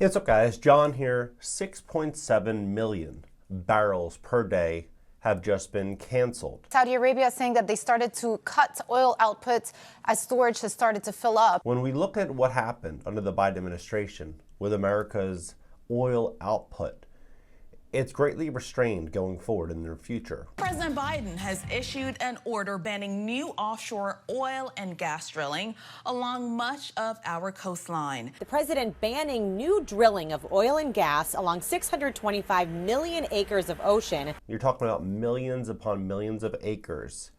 Hey, what's up guys? John here. 6.7 million barrels per day have just been canceled. Saudi Arabia is saying that they started to cut oil output as storage has started to fill up. When we look at what happened under the Biden administration with America's oil output, it's greatly restrained going forward in the future. President Biden has issued an order banning new offshore oil and gas drilling along much of our coastline. The president banning new drilling of oil and gas along 625 million acres of ocean. You're talking about millions upon millions of acres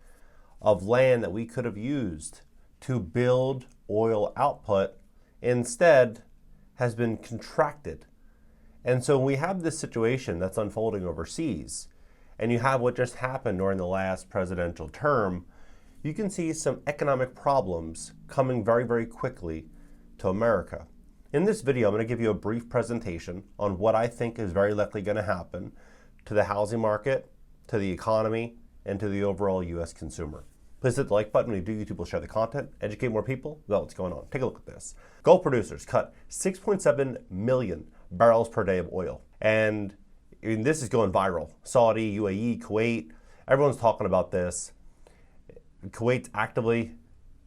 of land that we could have used to build oil output, instead has been contracted. And so when we have this situation that's unfolding overseas, and you have what just happened during the last presidential term, you can see some economic problems coming very, very quickly to America. In this video, I'm going to give you a brief presentation on what I think is very likely going to happen to the housing market, to the economy, and to the overall U.S. consumer. Please hit the like button. When you do, YouTube will share the content, educate more people about what's going on. Take a look at this. Gulf producers cut 6.7 million barrels per day of oil. And this is going viral. Saudi, UAE, Kuwait, everyone's talking about this. Kuwait's actively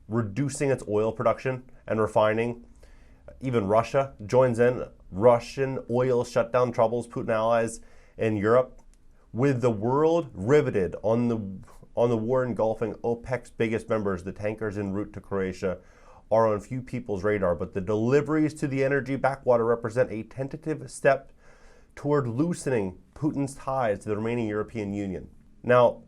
reducing its oil production and refining. Even Russia joins in. Russian oil shutdown troubles Putin allies in Europe. With the world riveted on the war engulfing OPEC's biggest members, the tankers en route to Croatia are on few people's radar, but the deliveries to the energy backwater represent a tentative step toward loosening Putin's ties to the remaining European Union. Now,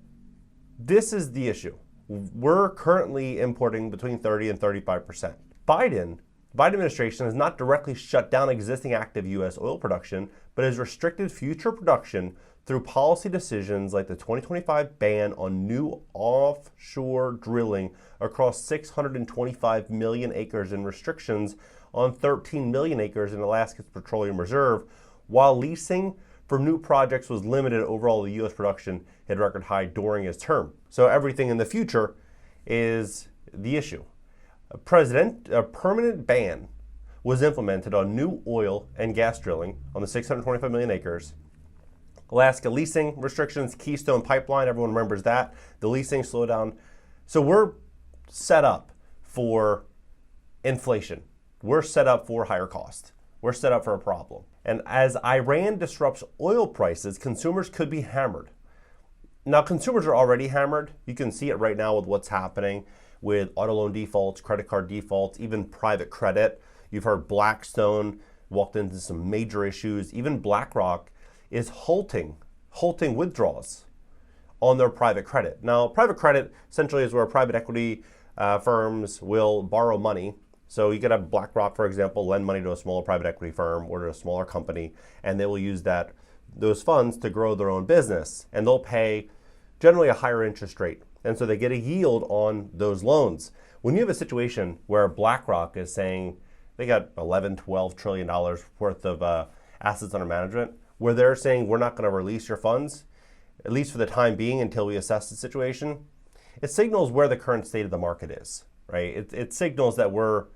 this is the issue. We're currently importing between 30 and 35%. The Biden administration has not directly shut down existing active U.S. oil production, but has restricted future production through policy decisions like the 2025 ban on new offshore drilling across 625 million acres and restrictions on 13 million acres in Alaska's petroleum reserve, while leasing for new projects was limited. Overall, the U.S. production hit a record high during his term. So everything in the future is the issue. A permanent ban was implemented on new oil and gas drilling on the 625 million acres. Alaska leasing restrictions, Keystone Pipeline, everyone remembers that. The leasing slowdown. So we're set up for inflation. We're set up for higher cost. We're set up for a problem. And as Iran disrupts oil prices, consumers could be hammered. Now, consumers are already hammered. You can see it right now with what's happening with auto loan defaults, credit card defaults, even private credit. You've heard Blackstone walked into some major issues. Even BlackRock is halting withdrawals on their private credit. Now, private credit essentially is where private equity firms will borrow money. So you could have BlackRock, for example, lend money to a smaller private equity firm or to a smaller company, and they will use those funds to grow their own business, and they'll pay generally a higher interest rate. And so they get a yield on those loans. When you have a situation where BlackRock is saying they got $11-12 trillion worth of assets under management, where they're saying we're not going to release your funds, at least for the time being until we assess the situation, it signals where the current state of the market is, right? It signals that we're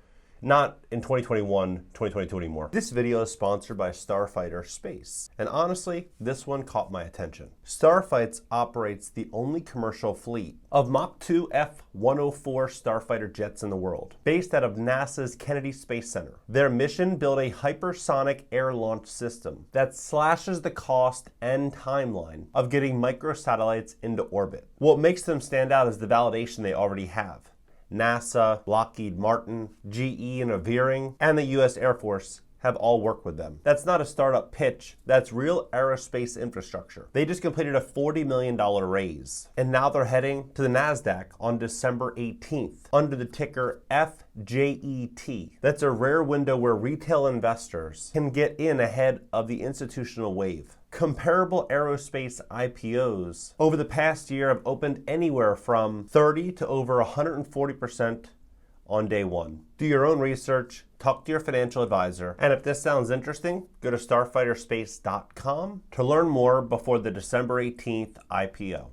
not in 2021, 2022 anymore. This video is sponsored by Starfighter Space. And honestly, this one caught my attention. Starfighter operates the only commercial fleet of Mach 2 F-104 Starfighter jets in the world, based out of NASA's Kennedy Space Center. Their mission: build a hypersonic air launch system that slashes the cost and timeline of getting microsatellites into orbit. What makes them stand out is the validation they already have. NASA, Lockheed Martin, GE, and Aviring, and the U.S. Air Force have all worked with them. That's not a startup pitch. That's real aerospace infrastructure. They just completed a $40 million raise, and now they're heading to the NASDAQ on December 18th under the ticker FJET. That's a rare window where retail investors can get in ahead of the institutional wave. Comparable aerospace IPOs over the past year have opened anywhere from 30 to over 140% on day one. Do your own research, talk to your financial advisor, and if this sounds interesting, go to starfighter.space.com to learn more before the December 18th IPO.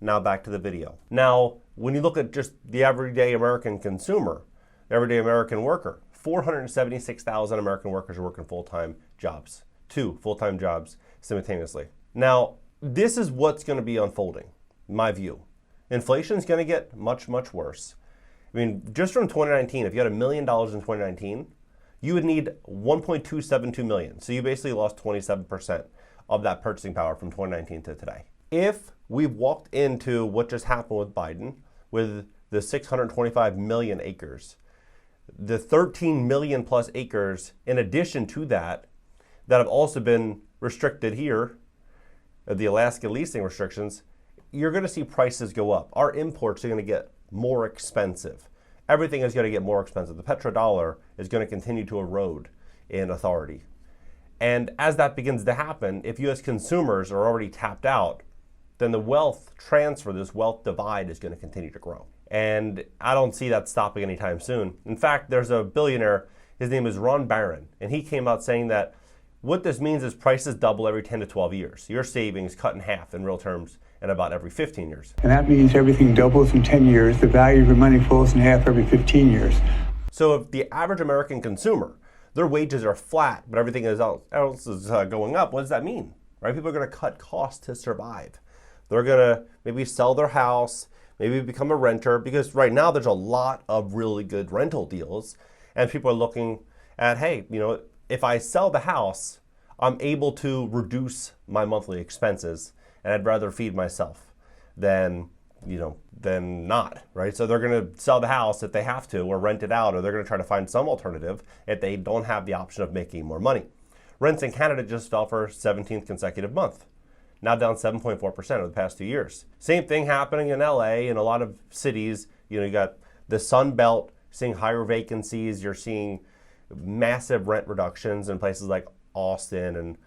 Now back to the video. Now, when you look at just the everyday American consumer, everyday American worker, 476,000 American workers are working full-time jobs, 2 full-time jobs simultaneously. Now, this is what's going to be unfolding, in my view. Inflation is going to get much, much worse. I mean, just from 2019, if you had $1 million in 2019, you would need 1.272 million. So you basically lost 27% of that purchasing power from 2019 to today. If we've walked into what just happened with Biden, with the 625 million acres, the 13 million plus acres in addition to that have also been restricted here, the Alaska leasing restrictions, you're going to see prices go up. Our imports are going to get more expensive. Everything is going to get more expensive. The petrodollar is going to continue to erode in authority. And as that begins to happen, if U.S. consumers are already tapped out, then the wealth transfer, this wealth divide is going to continue to grow. And I don't see that stopping anytime soon. In fact, there's a billionaire, his name is Ron Barron, and he came out saying that what this means is prices double every 10 to 12 years. Your savings cut in half in real terms in about every 15 years. And that means everything doubles in 10 years. The value of your money falls in half every 15 years. So if the average American consumer, their wages are flat, but everything else is going up, what does that mean? Right? People are going to cut costs to survive. They're going to maybe sell their house, maybe become a renter, because right now there's a lot of really good rental deals, and people are looking at, hey, if I sell the house, I'm able to reduce my monthly expenses, and I'd rather feed myself than not, right? So they're going to sell the house if they have to, or rent it out, or they're going to try to find some alternative if they don't have the option of making more money. Rents in Canada just fell for 17th consecutive month, now down 7.4% over the past 2 years. Same thing happening in LA and a lot of cities. You got the Sun Belt seeing higher vacancies. You're seeing massive rent reductions in places like Austin and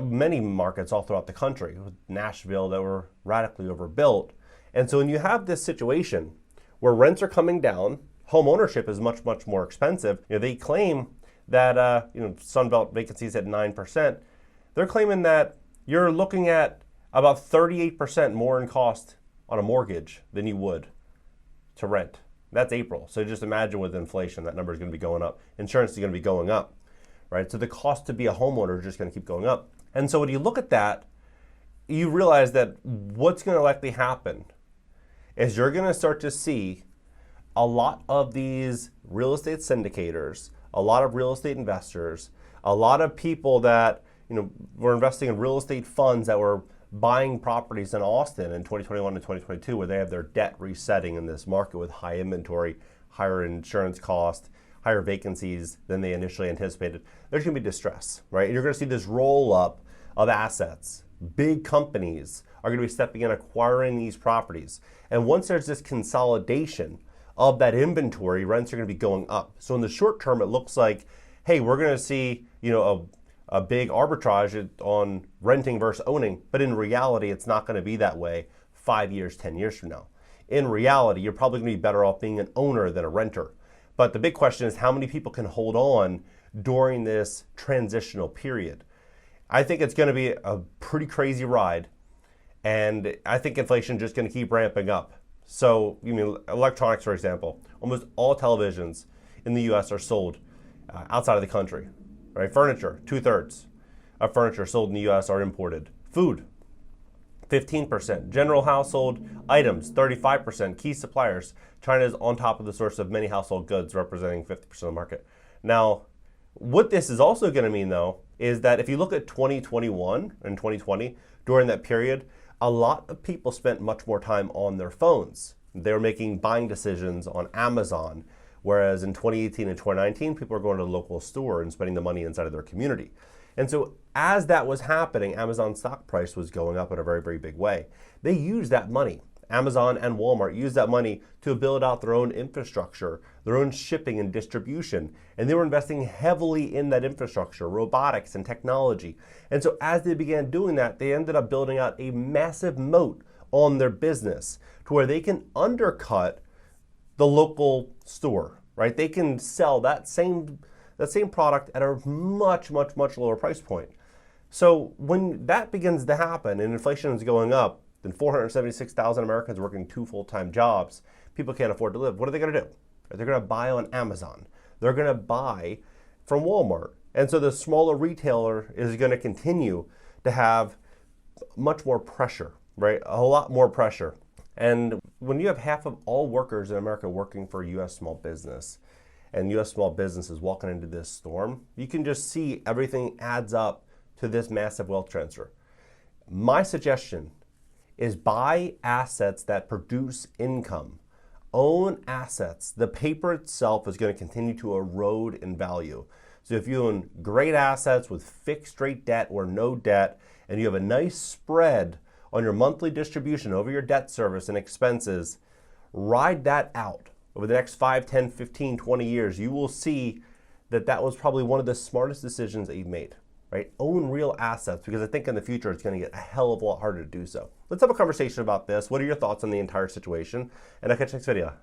many markets all throughout the country, with Nashville that were radically overbuilt. And so when you have this situation where rents are coming down, home ownership is much, much more expensive. They claim that Sunbelt vacancies at 9%. They're claiming that you're looking at about 38% more in cost on a mortgage than you would to rent. That's April. So just imagine with inflation, that number is going to be going up. Insurance is going to be going up, right? So the cost to be a homeowner is just going to keep going up. And so when you look at that, you realize that what's going to likely happen is you're going to start to see a lot of these real estate syndicators, a lot of real estate investors, a lot of people that were investing in real estate funds that were buying properties in Austin in 2021 and 2022, where they have their debt resetting in this market with high inventory, higher insurance cost, higher vacancies than they initially anticipated. There's going to be distress, right? And you're going to see this roll up of assets. Big companies are going to be stepping in, acquiring these properties. And once there's this consolidation of that inventory, rents are going to be going up. So in the short term, it looks like, hey, we're going to see, a big arbitrage on renting versus owning. But in reality, it's not going to be that way 5 years, 10 years from now. In reality, you're probably going to be better off being an owner than a renter. But the big question is how many people can hold on during this transitional period. I think it's going to be a pretty crazy ride. And I think inflation is just going to keep ramping up. So, electronics, for example, almost all televisions in the U.S. are sold outside of the country, right? Furniture, 2/3 of furniture sold in the U.S. are imported. Food, 15%. General household items, 35%. Key suppliers, China is on top of the source of many household goods, representing 50% of the market. Now, what this is also going to mean, though, is that if you look at 2021 and 2020, during that period, a lot of people spent much more time on their phones. They were making buying decisions on Amazon, whereas in 2018 and 2019, people were going to the local store and spending the money inside of their community. And so as that was happening, Amazon's stock price was going up in a very, very big way. They used that money. Amazon and Walmart used that money to build out their own infrastructure, their own shipping and distribution. And they were investing heavily in that infrastructure, robotics and technology. And so as they began doing that, they ended up building out a massive moat on their business to where they can undercut the local store, right? They can sell that same product at a much, much, much lower price point. So when that begins to happen and inflation is going up, then 476,000 Americans working 2 full-time jobs, people can't afford to live. What are they going to do? They're going to buy on Amazon. they're going to buy from Walmart. And so the smaller retailer is going to continue to have much more pressure, right? A lot more pressure. And when you have half of all workers in America working for U.S. small business, and U.S. small business is walking into this storm, you can just see everything adds up to this massive wealth transfer. My suggestion is buy assets that produce income. Own assets. The paper itself is going to continue to erode in value. So if you own great assets with fixed rate debt or no debt, and you have a nice spread on your monthly distribution over your debt service and expenses, ride that out. Over the next 5, 10, 15, 20 years, you will see that that was probably one of the smartest decisions that you've made. Right? Own real assets, because I think in the future it's going to get a hell of a lot harder to do so. Let's have a conversation about this. What are your thoughts on the entire situation? And I'll catch you next video.